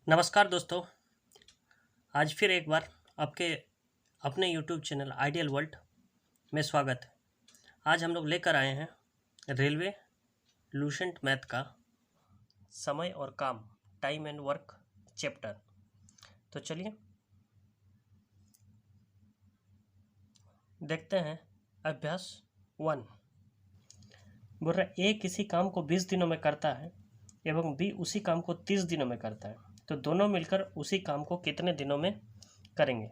नमस्कार दोस्तों। आज फिर एक बार आपके अपने यूट्यूब चैनल आइडियल वर्ल्ड में स्वागत है। आज हम लोग लेकर आए हैं रेलवे लूसेंट मैथ का समय और काम टाइम एंड वर्क चैप्टर। तो चलिए देखते हैं। अभ्यास 1 बोल रहा ए किसी काम को 20 दिनों में करता है एवं बी उसी काम को 30 दिनों में करता है, तो दोनों मिलकर उसी काम को कितने दिनों में करेंगे।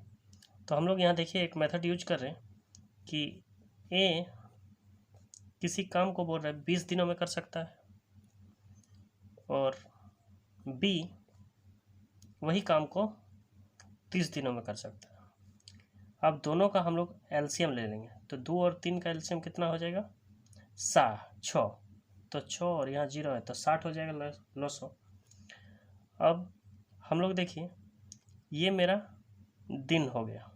तो हम लोग यहाँ देखिए एक मेथड यूज कर रहे हैं कि ए किसी काम को बोल रहा है 20 दिनों में कर सकता है और बी वही काम को 30 दिनों में कर सकता है। अब दोनों का हम लोग एलसीएम ले लेंगे, तो 2 और 3 का एलसीएम कितना हो जाएगा? 6। तो 6 और यहाँ 0 है तो 60 हो जाएगा लॉसो। अब हम लोग देखिए ये मेरा दिन हो गया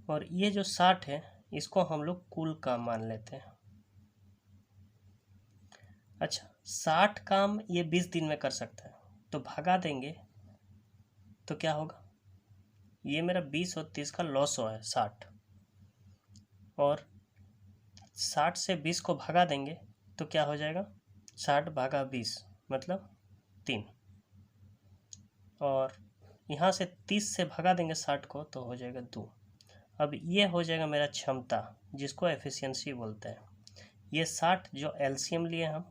और ये जो 60 है इसको हम लोग कुल काम मान लेते हैं। अच्छा, 60 काम ये 20 दिन में कर सकता है, तो भागा देंगे तो क्या होगा? ये मेरा 20 और 30 का लॉस हुआ है 60, और 60 से 20 को भगा देंगे तो क्या हो जाएगा? 60 भागा 20 मतलब 3, और यहाँ से 30 से भगा देंगे 60 को तो हो जाएगा 2। अब ये हो जाएगा मेरा क्षमता, जिसको एफिशिएंसी बोलते हैं। ये 60 जो एलसीएम लिए हम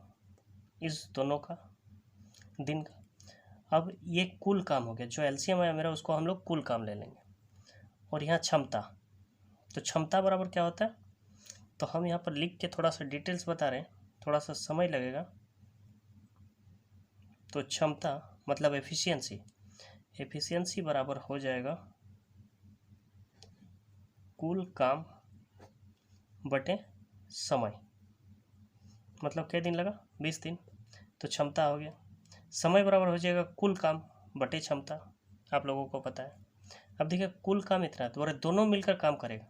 इस दोनों का दिन का। अब ये कुल काम हो गया, जो एलसीएम आया मेरा उसको हम लोग कुल काम ले लेंगे। और यहाँ क्षमता, तो क्षमता बराबर क्या होता है? तो हम यहाँ पर लिख के थोड़ा सा डिटेल्स बता रहे हैं, थोड़ा सा समय लगेगा। तो क्षमता मतलब एफिशिएंसी बराबर हो जाएगा कुल काम बटे समय। मतलब क्या दिन लगा? 20 दिन। तो क्षमता हो गया, समय बराबर हो जाएगा कुल काम बटे क्षमता, आप लोगों को पता है। अब देखिए कुल काम इतना है, तो दोनों मिलकर काम करेगा।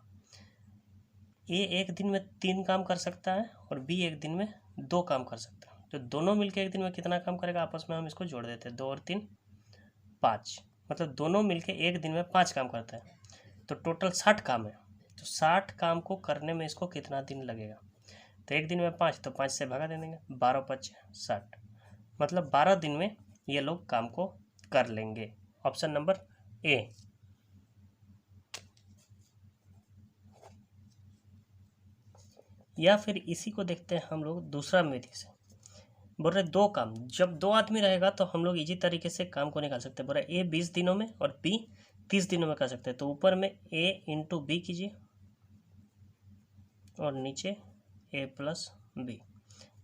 ए एक दिन में 3 काम कर सकता है और बी एक दिन में 2 काम कर सकता है, तो दोनों मिलकर एक दिन में कितना काम करेगा? आपस में हम इसको जोड़ देते हैं, 2 और 3 5, मतलब दोनों मिलकर एक दिन में 5 काम करता है। तो टोटल 60 काम है, तो 60 काम को करने में इसको कितना दिन लगेगा? तो एक दिन में 5, तो 5 से भगा दे देंगे, 12 5 60, मतलब 12 दिन में ये लोग काम को कर लेंगे। Option number A. या फिर इसी को देखते हैं हम लोग दूसरा विधि से। बोल रहे 2 काम, जब 2 आदमी रहेगा तो हम लोग इजी तरीके से काम को निकाल सकते हैं। बोल रहे ए 20 दिनों में और बी 30 दिनों में कर सकते हैं, तो ऊपर में ए इंटू बी कीजिए और नीचे ए प्लस बी।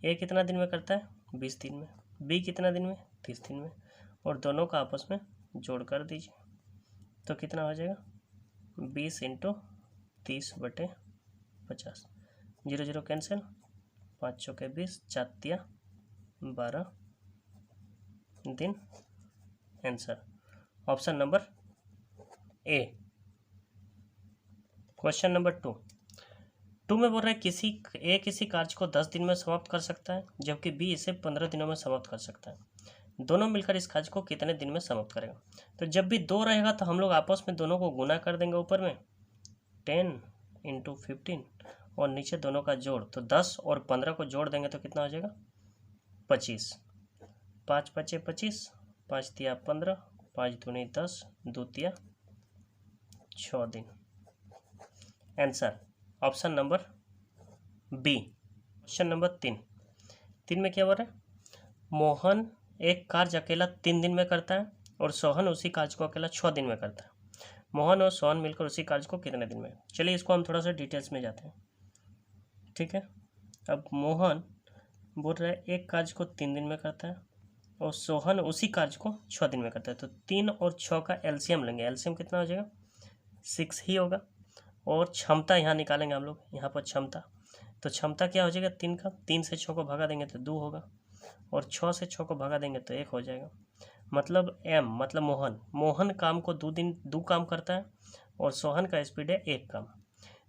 ए कितना दिन में करता है? 20 दिन में। बी कितना दिन में? 30 दिन में। और दोनों का आपस में जोड़ कर दीजिए तो कितना हो जाएगा? 20 इंटू 30 बटे 50, 0 0 कैंसिल, 5 चौके 20, 4 तिया 12 दिन। Answer option number A. Question number 2 में बोल रहा है किसी कार्य को 10 दिन में समाप्त कर सकता है, जबकि बी इसे 15 दिनों में समाप्त कर सकता है। दोनों मिलकर इस कार्य को कितने दिन में समाप्त करेगा? तो जब भी 2 रहेगा तो हम लोग आपस में दोनों को गुना कर देंगे, ऊपर में 10 इंटू 15 और नीचे दोनों का जोड़, तो 10 और 15 को जोड़ देंगे तो कितना हो जाएगा? 25। 5 5 25, 5 तिया 15, 5 दूनी 10, 2 तिया 6 दिन। Answer option number B. Question number 3 में क्या बोल रहा है? मोहन एक कार्य अकेला 3 दिन में करता है और सोहन उसी कार्य को अकेला 6 दिन में करता है। मोहन और सोहन मिलकर उसी कार्य को कितने दिन में? चलिए इसको हम थोड़ा सा डिटेल्स में जाते हैं, ठीक है। अब मोहन बोल रहा है एक कार्य को 3 दिन में करता है और सोहन उसी कार्य को 6 दिन में करता है, तो 3 और 6 का एलसीएम लेंगे। एलसीएम कितना हो जाएगा? 6 ही होगा। और क्षमता यहाँ निकालेंगे हम लोग, यहाँ पर क्षमता, तो क्षमता क्या हो जाएगा? 3 का 3 से 6 को भगा देंगे तो 2 होगा, और 6 से 6 को भगा देंगे तो 1 हो जाएगा। मतलब एम मतलब मोहन काम को 2 काम करता है और सोहन का स्पीड है 1 काम।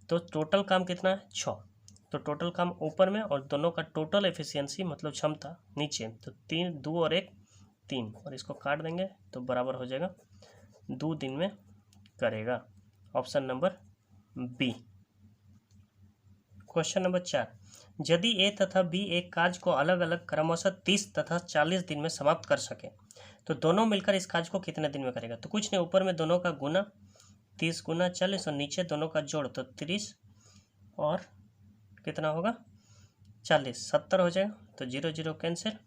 तो टोटल काम कितना है? 6। तो टोटल काम ऊपर में और दोनों का टोटल एफिशिएंसी मतलब क्षमता नीचे, तो 3 2 और 1 3 और इसको काट देंगे तो बराबर हो जाएगा 2 दिन में करेगा। Option number B. Question number 4, यदि ए तथा बी एक कार्य को अलग अलग क्रमशः 30 तथा 40 दिन में समाप्त कर सके तो दोनों मिलकर इस कार्य को कितने दिन में करेगा। तो कुछ नहीं, ऊपर में दोनों का गुना 30 गुना 40 और नीचे दोनों का जोड़ तो 30 और कितना होगा 40, 70 हो जाएगा। तो 0 0 कैंसिल,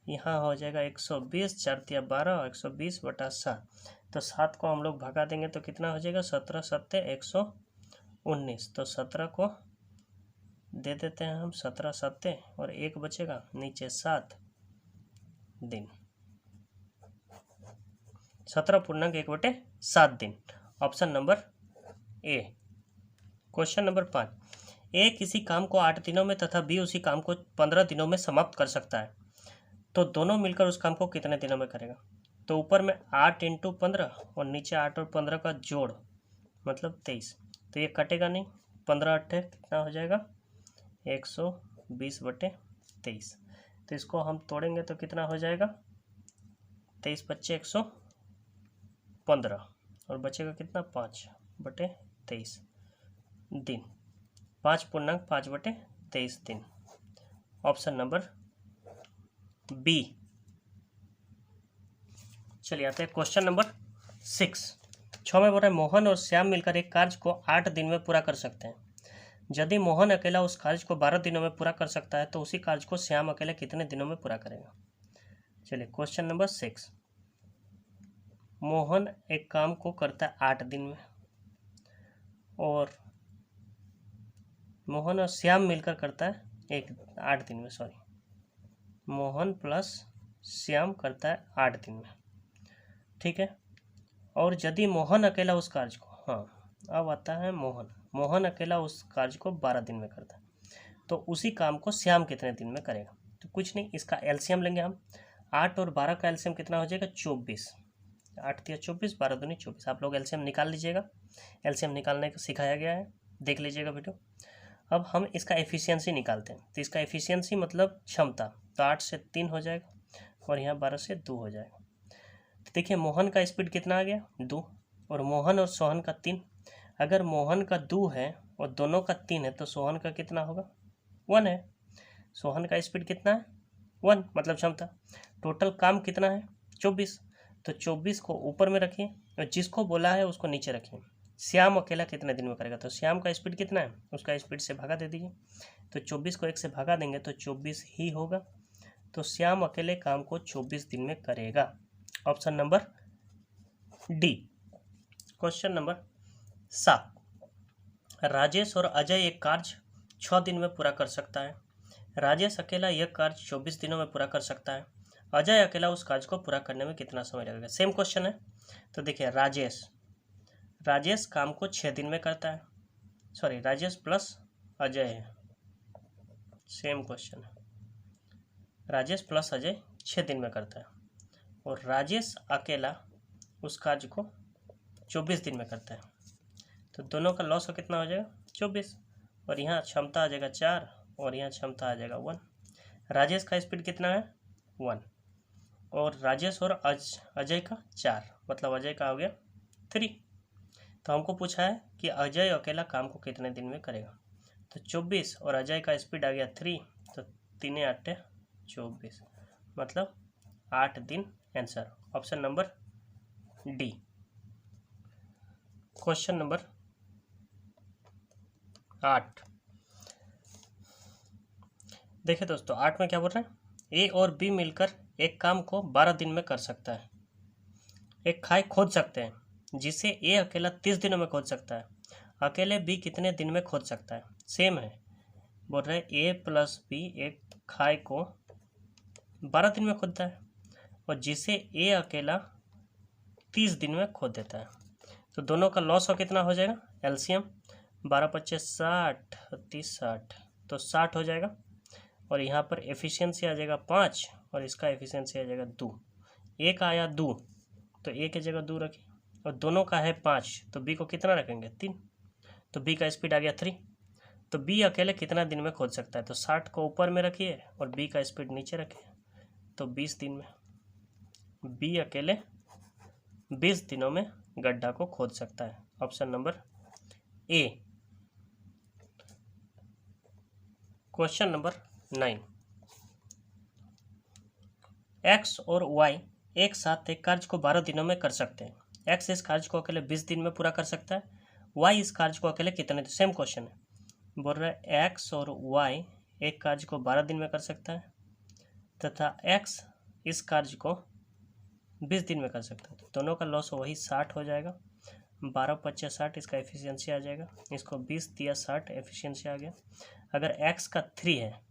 यहाँ हो जाएगा 120, 4 × 12 और 120/7। तो 7 को हम लोग भगा देंगे तो कितना हो जाएगा 17 7 119। तो 17 को दे देते हैं हम 17 7 और 1 बचेगा नीचे 7 दिन, 17.1/7 दिन। Option number A. Question number 5, ए किसी काम को 8 दिनों में तथा बी उसी काम को 15 दिनों में समाप्त कर सकता है तो दोनों मिलकर उस काम को कितने दिनों में करेगा। तो ऊपर में 8 × 15 और नीचे 8 और 15 का जोड़ मतलब 23। तो ये कटेगा नहीं, 15 8 कितना हो जाएगा 120/23। तो इसको हम तोड़ेंगे तो कितना हो जाएगा 23 बच्चे 115 और बचेगा कितना 5/23 दिन, 5.5/23 दिन। Option number B. चलिए आते हैं क्वेश्चन नंबर 6। 6 में बोल रहा है मोहन और श्याम मिलकर एक कार्य को 8 दिन में पूरा कर सकते हैं। यदि मोहन अकेला उस कार्य को 12 दिनों में पूरा कर सकता है तो उसी कार्य को श्याम अकेले कितने दिनों में पूरा करेगा। चलिए क्वेश्चन नंबर 6, मोहन एक काम को करता है 8 दिन में और मोहन और श्याम मिलकर करता है 8 दिन में, मोहन प्लस श्याम करता है 8 दिन में, ठीक है। और यदि मोहन अकेला उस कार्य को, अब आता है मोहन अकेला उस कार्य को 12 दिन में करता है तो उसी काम को श्याम कितने दिन में करेगा। तो कुछ नहीं, इसका एलसीएम लेंगे हम। 8 और 12 का एलसीएम कितना हो जाएगा 24, 8 × 24, 12 दूनी 24। आप लोग एलसीएम निकाल लीजिएगा, एलसीएम निकालने का सिखाया गया है, देख लीजिएगा वीडियो। अब हम इसका एफिशिएंसी निकालते हैं। तो इसका एफिशिएंसी मतलब क्षमता, तो 8 से 3 हो जाएगा और यहाँ 12 से 2 हो जाएगा। तो देखिए मोहन का स्पीड कितना आ गया 2 और मोहन और सोहन का 3। अगर मोहन का 2 है और दोनों का 3 है तो सोहन का कितना होगा 1 है। सोहन का स्पीड कितना है 1, मतलब क्षमता। टोटल काम कितना है 24, तो 24 को ऊपर में रखिए और जिसको बोला है उसको नीचे रखिए। श्याम अकेला कितने दिन में करेगा, तो श्याम का स्पीड कितना है उसका स्पीड से भागा दे दीजिए। तो 24 को 1 से भागा देंगे तो 24 ही होगा। तो श्याम अकेले काम को 24 दिन में करेगा। Option number D. Question number 7, Rajesh और अजय एक कार्य 6 दिन में पूरा कर सकता है। राजेश अकेला यह कार्य 24 दिनों में पूरा कर सकता है। अजय अकेला उस कार्य को पूरा करने में कितना समय लगेगा। सेम क्वेश्चन है। तो देखिए राजेश काम को 6 दिन में करता है, राजेश प्लस अजय है, सेम क्वेश्चन है। राजेश प्लस अजय 6 दिन में करता है और राजेश अकेला उस कार्य को 24 दिन में करता है। तो दोनों का लॉस कितना हो जाएगा 24 और यहाँ क्षमता आ जाएगा 4 और यहाँ क्षमता आ जाएगा 1। राजेश का स्पीड कितना है 1 और राजेश और अजय का 4, मतलब अजय का हो गया 3। तो हमको पूछा है कि अजय अकेला काम को कितने दिन में करेगा। तो 24 और अजय का स्पीड आ गया 3, तो 3 × 8 = 24, मतलब 8 दिन answer. Option number D. Question number 8। देखिए दोस्तों 8 में क्या बोल रहे हैं, ए और बी मिलकर एक काम को 12 दिन में कर सकता है। एक खाई खोद सकते हैं जिसे ए अकेला 30 दिनों में खोद सकता है। अकेले बी कितने दिन में खोद सकता है। सेम है, बोल रहे ए प्लस बी एक खाई को 12 दिन में खोदता है और जिसे ए अकेला 30 दिन में खोद देता है। तो दोनों का लॉस कितना हो जाएगा, एलसीएम 12 × 25 = 60, 30 60, तो 60 हो जाएगा। और यहाँ पर एफिशिएंसी आ जाएगा 5 और इसका एफिशिएंसी आ जाएगा 2। ए का आया 2 तो ए की जगह 2 रखिए और दोनों का है 5 तो बी को कितना रखेंगे 3। तो बी का स्पीड आ गया 3। तो बी अकेले कितना दिन में खोद सकता है, तो 60 को ऊपर में रखिए और बी का स्पीड नीचे रखिए, तो 20 दिन में। बी अकेले 20 दिनों में गड्ढा को खोद सकता है। Option number A. Question number 9, x और वाई एक साथ एक कार्य को 12 दिनों में कर सकते हैं। एक्स इस कार्य को अकेले 20 दिन में पूरा कर सकता है, वाई इस कार्य को अकेले कितने, सेम क्वेश्चन है। बोल रहा है एक्स और वाई एक कार्य को 12 दिन में कर सकता है तथा एक्स इस कार्य को 20 दिन में कर सकता है। तो दोनों का लॉस वही 60 हो जाएगा। 12 × 5 = 60, इसका एफिशिएंसी आ जाएगा। इसको 20 दिया 60, एफिशिएंसी आ गया। अगर x का 3 है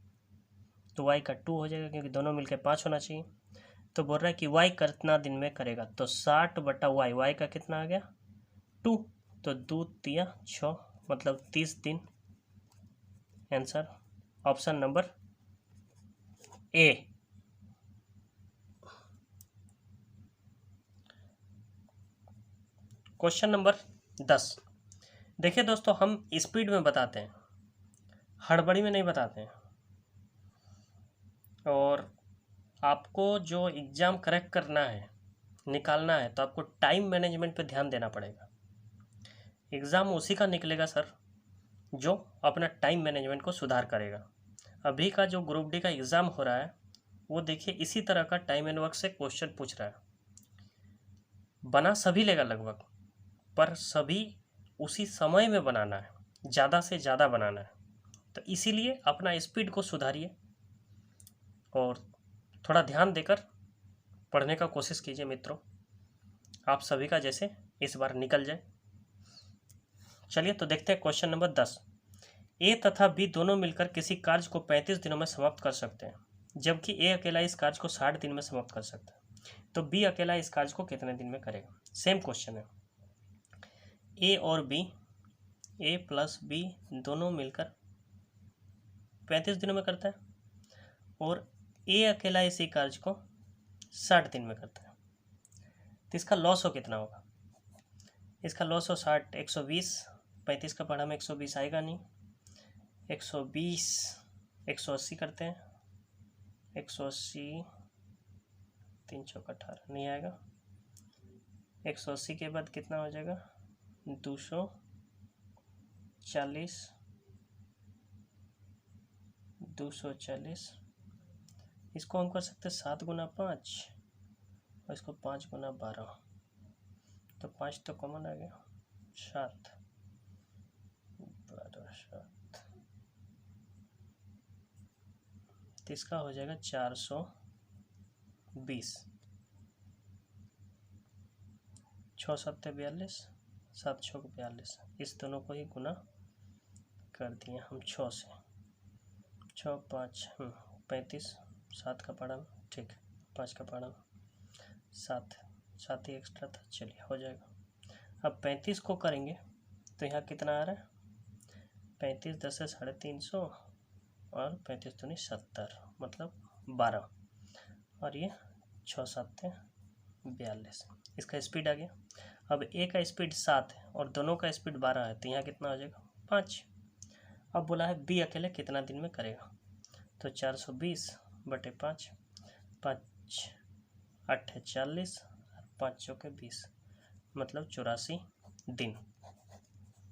तो y का 2 हो जाएगा, क्योंकि दोनों मिलकर 5 होना चाहिए। तो बोल रहा है कि y कितना दिन में करेगा, तो 60/y, y का कितना आ गया 2, तो 2 दिया 6, मतलब 30 दिन। Answer option number A. Question number 10, देखिए दोस्तों, हम स्पीड में बताते हैं, हड़बड़ी में नहीं बताते हैं। और आपको जो एग्ज़ाम करेक्ट करना है, निकालना है, तो आपको टाइम मैनेजमेंट पे ध्यान देना पड़ेगा। एग्ज़ाम उसी का निकलेगा सर जो अपना टाइम मैनेजमेंट को सुधार करेगा। अभी का जो ग्रुप डी का एग्ज़ाम हो रहा है वो देखिए इसी तरह का टाइम एंड वर्क से क्वेश्चन पूछ रहा है। बना सभी लेगा लगभग, पर सभी उसी समय में बनाना है, ज़्यादा से ज़्यादा बनाना है। तो इसीलिए अपना स्पीड को सुधारिए और थोड़ा ध्यान देकर पढ़ने का कोशिश कीजिए मित्रों, आप सभी का जैसे इस बार निकल जाए। चलिए तो देखते हैं क्वेश्चन नंबर 10, ए तथा बी दोनों मिलकर किसी कार्य को 35 दिनों में समाप्त कर सकते हैं, जबकि ए अकेला इस कार्य को 60 दिन में समाप्त कर सकता है। तो बी अकेला इस कार्य को कितने दिन में करेगा। सेम क्वेश्चन है। ए और बी, ए प्लस बी दोनों मिलकर 35 दिनों में करता है और ए अकेला इसी कार्य को 60 दिन में करता है। तो इसका लॉस हो कितना होगा, इसका लॉस हो 60, 120, 35 का पढ़ा में 120 आएगा नहीं, 120, 180 करते हैं, 180, 3 चौक 18 नहीं आएगा। 180 के बाद कितना हो जाएगा 240, 240। इसको हम कर सकते हैं 7 × 5 और इसको 5 × 12, तो 5 तो कॉमन आ गया, 7, 12, 7, तो इसका हो जाएगा 420। 6 × 7 = 42, 7 × 6 = 42। इस दोनों को ही गुना कर दिए हम 6 से, 6 5 35, 7 का पढ़ा, ठीक, 5 का पढ़ा, 7 ही एक्स्ट्रा था, चलिए हो जाएगा। अब 35 को करेंगे तो यहाँ कितना आ रहा है 35, 10 से 350 और 35 दूनी 70, मतलब 12, और ये 6 7 42। इसका स्पीड आ गया। अब ए का स्पीड 7 है और दोनों का स्पीड 12 है, तो यहाँ कितना हो जाएगा 5। अब बोला है बी अकेले कितना दिन में करेगा, तो 420/5, 5 8 40, 5 चौके 20, मतलब 84 दिन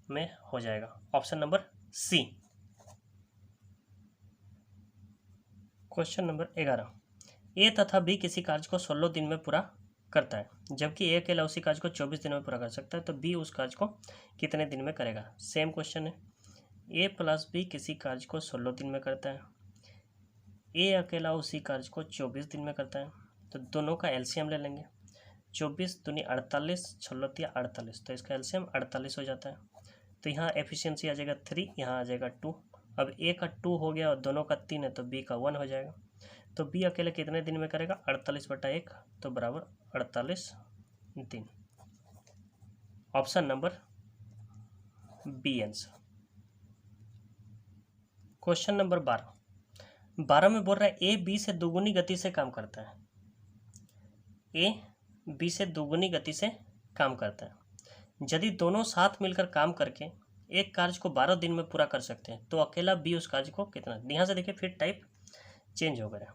में हो जाएगा। Option number C. Question number 11, A तथा बी किसी कार्य को 16 दिन में पूरा करता है, जबकि ए अकेला उसी कार्य को 24 दिनों में पूरा कर सकता है। तो बी उस कार्य को कितने दिन में करेगा। सेम क्वेश्चन है। ए प्लस बी किसी कार्य को 16 दिन में करता है, ए अकेला उसी कार्य को 24 दिन में करता है। तो दोनों का एलसीएम ले लेंगे, 24 दूनी 48, 16 48, तो इसका एलसीएम 48 हो जाता है। तो यहाँ एफिशिएंसी आ जाएगा 3, यहाँ आ जाएगा 2। अब ए का 2 हो गया और दोनों का 3 है, तो बी का 1 हो जाएगा। तो बी अकेले कितने दिन में करेगा 48/1, तो बराबर 48 दिन। Option number B answer. Question number 12 में बोल रहा है ए बी से दोगुनी गति से काम करता है, ए बी से दोगुनी गति से काम करता है। यदि दोनों साथ मिलकर काम करके एक कार्य को 12 दिन में पूरा कर सकते हैं, तो अकेला बी उस कार्य को कितना। यहाँ से देखिए फिर टाइप चेंज हो गया।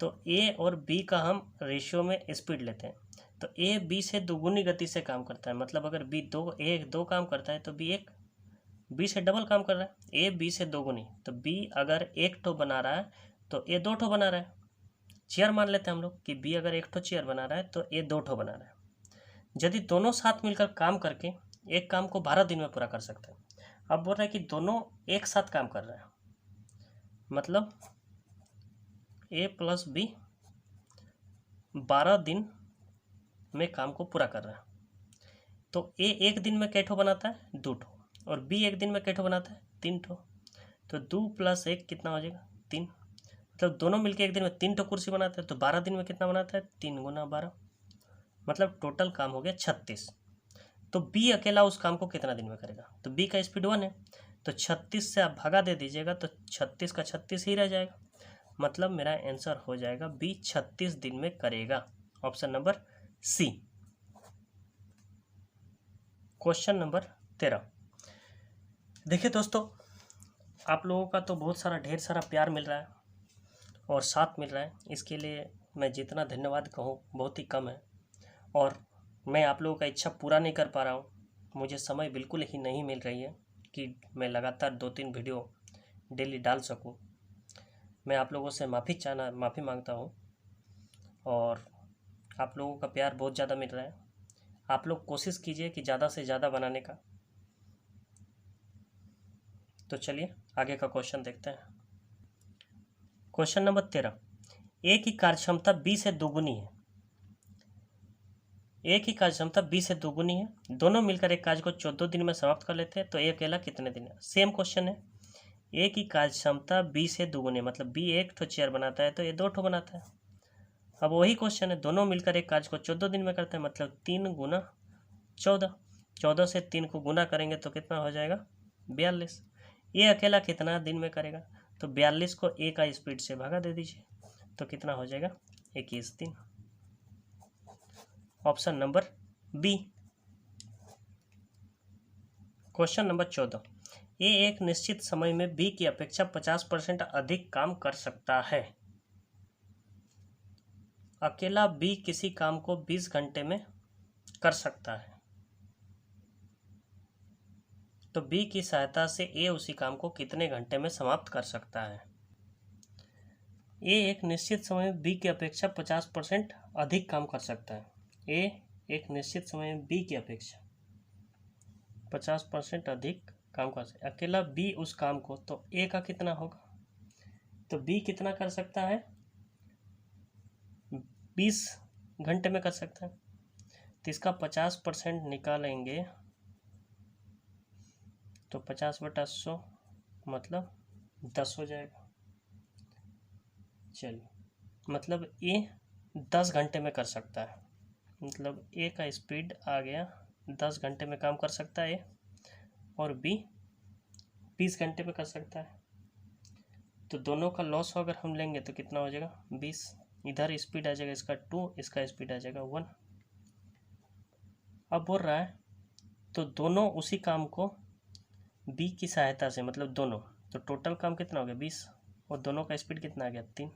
तो ए और बी का हम रेशियो में स्पीड लेते हैं, तो ए बी से दोगुनी गति से काम करता है, मतलब अगर ए दो काम करता है तो बी बी से डबल काम कर रहा है। ए बी से दोगुनी, तो बी अगर एक ठो बना रहा है तो ए दो ठो बना रहा है। चेयर मान लेते हैं हम लोग कि बी अगर एक ठो चेयर बना रहा है तो ए दो ठो बना रहा है। यदि दोनों साथ मिलकर काम करके एक काम को 12 दिन में पूरा कर सकते हैं। अब बोल रहा है कि दोनों एक साथ काम कर रहे हैं, मतलब ए प्लस बी 12 दिन में काम को पूरा कर रहा है। तो ए एक दिन में कै ठो बनाता है? 2 ठो, और बी एक दिन में कै ठो बनाता है? 3 ठो। तो 2 + 1 कितना हो जाएगा? 3। मतलब दोनों मिलकर एक दिन में 3 ठो कुर्सी बनाते हैं, तो 12 दिन में कितना बनाता है? 3 × 12, मतलब टोटल काम हो गया 36। तो बी अकेला उस काम को कितना दिन में करेगा? तो बी का स्पीड 1 है, तो 36 से आप भागा दे दीजिएगा तो 36 का 36 ही रह जाएगा। मतलब मेरा आंसर हो जाएगा बी 36 दिन में करेगा। Option number C. Question number 13। देखिए दोस्तों, आप लोगों का तो बहुत सारा ढेर सारा प्यार मिल रहा है और साथ मिल रहा है, इसके लिए मैं जितना धन्यवाद कहूँ बहुत ही कम है। और मैं आप लोगों का इच्छा पूरा नहीं कर पा रहा हूँ, मुझे समय बिल्कुल ही नहीं मिल रही है कि मैं लगातार 2-3 वीडियो डेली डाल सकूँ। मैं आप लोगों से माफ़ी मांगता हूँ, और आप लोगों का प्यार बहुत ज़्यादा मिल रहा है। आप लोग कोशिश कीजिए कि ज़्यादा से ज़्यादा बनाने का। तो चलिए आगे का क्वेश्चन देखते हैं। Question number 13। ए की कार्यक्षमता बी से दोगुनी है। ए की कार्यक्षमता बी से दोगुनी है, दोनों मिलकर एक कार्य को 14 दिन में समाप्त कर लेते हैं, तो ए अकेला कितने दिन है? सेम क्वेश्चन है। ए की कार्यक्षमता बी से दोगुनी, मतलब बी एक ठो चेयर बनाता है तो ए 2 ठो बनाता है। अब वही क्वेश्चन है, दोनों मिलकर एक कार्य को 14 दिन में करते हैं, मतलब 3 × 14। 14 से 3 को गुना करेंगे तो कितना हो जाएगा? 42। ए अकेला कितना दिन में करेगा? तो 42 को ए का स्पीड से भागा दे दीजिए, तो कितना हो जाएगा? 21 दिन। Option number B. Question number 14। A एक निश्चित समय में बी की अपेक्षा 50% अधिक काम कर सकता है। अकेला बी किसी काम को 20 घंटे में कर सकता है, तो बी की सहायता से ए उसी काम को कितने घंटे में समाप्त कर सकता है? ए एक निश्चित समय में बी की अपेक्षा 50% अधिक काम कर सकता है। ए एक निश्चित समय में बी की अपेक्षा 50% अधिक काम कर सकता है। अकेला बी उस काम को, तो ए का कितना होगा? तो बी कितना कर सकता है? 20 घंटे में कर सकता है, तो इसका 50% निकालेंगे तो 50/100 मतलब 10 हो जाएगा। चलिए, मतलब ए 10 घंटे में कर सकता है, मतलब ए का स्पीड आ गया 10 घंटे में काम कर सकता है, और बी 20 घंटे में कर सकता है। तो दोनों का लॉस अगर हम लेंगे तो कितना हो जाएगा? 20। इधर स्पीड आ जाएगा इसका 2, इसका स्पीड आ जाएगा 1। अब बोल रहा है तो दोनों उसी काम को बी की सहायता से, मतलब दोनों, तो टोटल काम कितना हो गया? 20, और दोनों का स्पीड कितना आ गया? 3।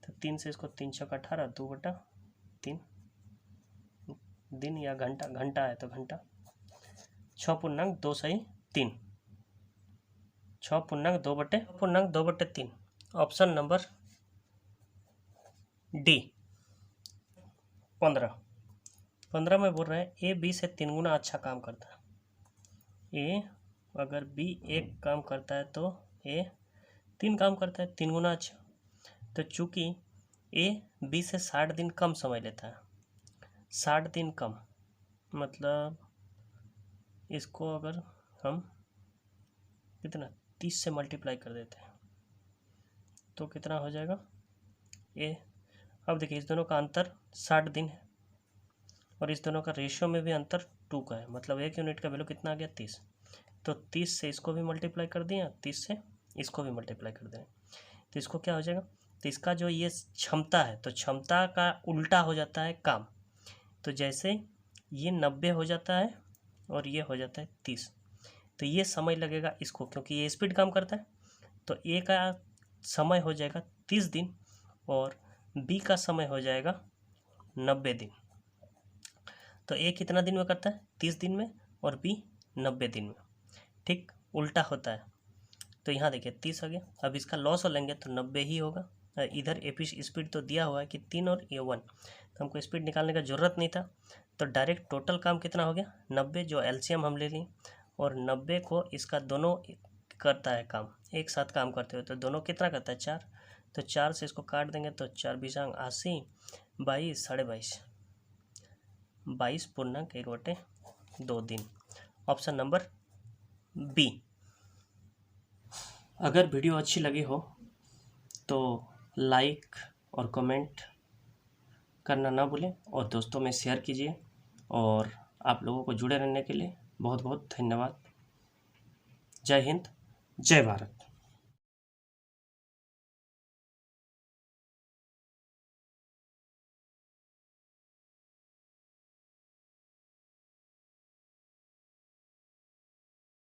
तो 3 से इसको 3 × 18, 2/3 दिन, या घंटा है तो घंटा। 6 × 2 = 3। 6 × 2/3। Option number D. 15 में बोल रहे हैं ए बी से 3 गुना अच्छा काम करता है। ए अगर बी एक काम करता है तो ए 3 काम करता है, 3 गुना अच्छा। तो चूंकि ए बी से 60 दिन कम समय लेता है, 60 दिन कम, मतलब इसको अगर हम कितना 30 से मल्टीप्लाई कर देते हैं तो कितना हो जाएगा? ए, अब देखिए इस दोनों का अंतर 60 दिन है, और इस दोनों का रेशियो में भी अंतर 2 का है, मतलब एक यूनिट का वैल्यू कितना आ गया? 30। तो 30 से इसको भी मल्टीप्लाई कर दिया, 30 से इसको भी मल्टीप्लाई कर दें, तो इसको क्या हो जाएगा? तो इसका जो ये क्षमता है, तो क्षमता का उल्टा हो जाता है काम। तो जैसे ये 90 हो जाता है और ये हो जाता है 30, तो ये समय लगेगा इसको, क्योंकि ये स्पीड काम करता है, तो ए का समय हो जाएगा 30 दिन, और बी का समय हो जाएगा 90 दिन। तो ए कितना दिन में करता है? 30 दिन में, और बी 90 दिन में। ठीक उल्टा होता है। तो यहाँ देखिए 30 हो गया। अब इसका लॉस हो लेंगे तो 90 ही होगा। इधर स्पीड तो दिया हुआ है कि 3 और ये 1, तो हमको स्पीड निकालने का ज़रूरत नहीं था। तो डायरेक्ट टोटल काम कितना हो गया? 90, जो एलसीएम हम ले लें, और 90 को इसका दोनों करता है काम, एक साथ काम करते हुए, तो दोनों कितना करता है? 4। तो 4 से इसको काट देंगे तो 4 बीसांग 80, 22, 22.5, 22.1/2 दिन। Option number B. अगर वीडियो अच्छी लगी हो तो लाइक और कमेंट करना ना भूलें, और दोस्तों में शेयर कीजिए। और आप लोगों को जुड़े रहने के लिए बहुत बहुत धन्यवाद। जय हिंद, जय भारत।